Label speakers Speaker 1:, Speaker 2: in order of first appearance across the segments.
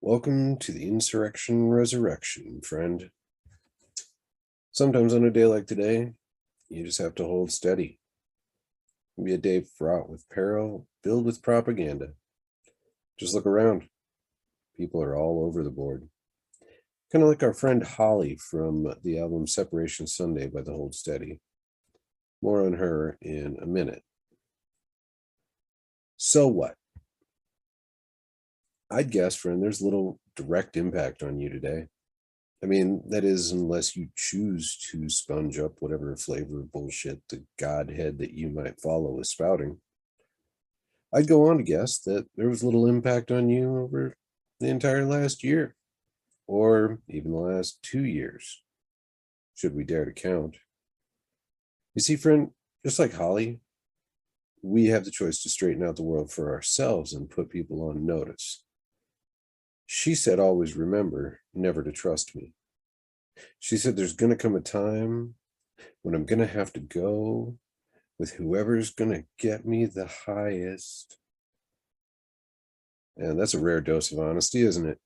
Speaker 1: Welcome to the Insurrection Resurrection, friend. Sometimes on a day like today, you just have to hold steady. It'll be a day fraught with peril, filled with propaganda. Just look around. People are all over the board. Kind of like our friend Holly from the album Separation Sunday by the Hold Steady. More on her in a minute. So what? I'd guess, friend, there's little direct impact on you today. I mean, that is, unless you choose to sponge up whatever flavor of bullshit the godhead that you might follow is spouting. I'd go on to guess that there was little impact on you over the entire last year, or even the last 2 years, should we dare to count. You see, friend, just like Holly, we have the choice to straighten out the world for ourselves and put people on notice. She said, always remember never to trust me. She said, there's going to come a time when I'm going to have to go with whoever's going to get me the highest. And that's a rare dose of honesty, isn't it?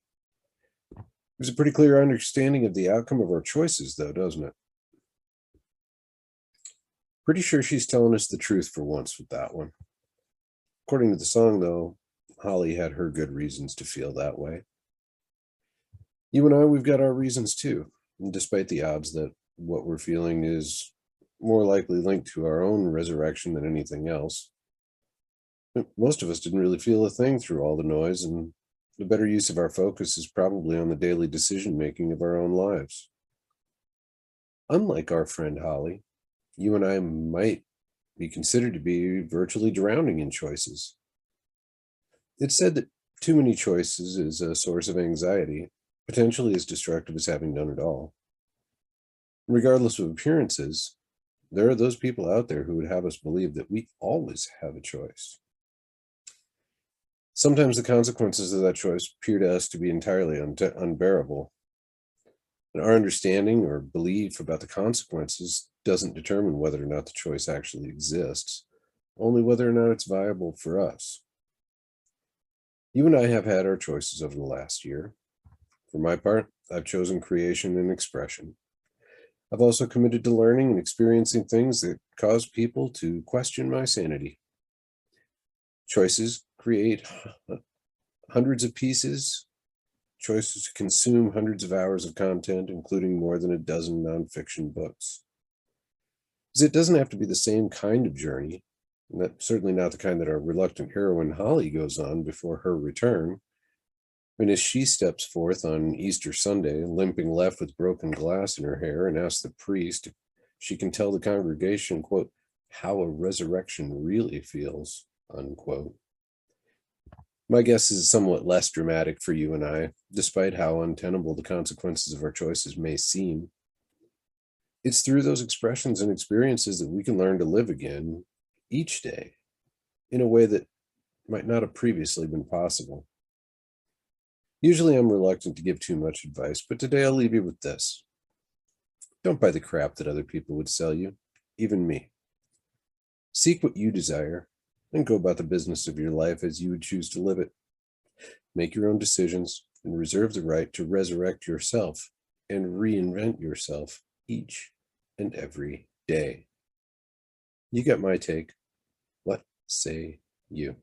Speaker 1: There's a pretty clear understanding of the outcome of our choices, though, doesn't it? Pretty sure she's telling us the truth for once with that one. According to the song, though, Holly had her good reasons to feel that way. You and I, we've got our reasons too, despite the odds that what we're feeling is more likely linked to our own resurrection than anything else. Most of us didn't really feel a thing through all the noise, and the better use of our focus is probably on the daily decision making of our own lives. Unlike our friend Holly, you and I might be considered to be virtually drowning in choices. It's said that too many choices is a source of anxiety, potentially as destructive as having none at all. Regardless of appearances, there are those people out there who would have us believe that we always have a choice. Sometimes the consequences of that choice appear to us to be entirely unbearable. And our understanding or belief about the consequences doesn't determine whether or not the choice actually exists, only whether or not it's viable for us. You and I have had our choices over the last year. For my part, I've chosen creation and expression. I've also committed to learning and experiencing things that cause people to question my sanity. Choices create hundreds of pieces, choices to consume hundreds of hours of content, including more than a dozen nonfiction books. Because it doesn't have to be the same kind of journey, certainly not the kind that our reluctant heroine Holly goes on before her return. When as she steps forth on Easter Sunday, limping left with broken glass in her hair, and asks the priest if she can tell the congregation, quote, how a resurrection really feels, unquote. My guess is somewhat less dramatic for you and I, despite how untenable the consequences of our choices may seem. It's through those expressions and experiences that we can learn to live again each day in a way that might not have previously been possible. Usually I'm reluctant to give too much advice, but today I'll leave you with this. Don't buy the crap that other people would sell you, even me. Seek what you desire and go about the business of your life as you would choose to live it. Make your own decisions and reserve the right to resurrect yourself and reinvent yourself each and every day. You get my take. What say you?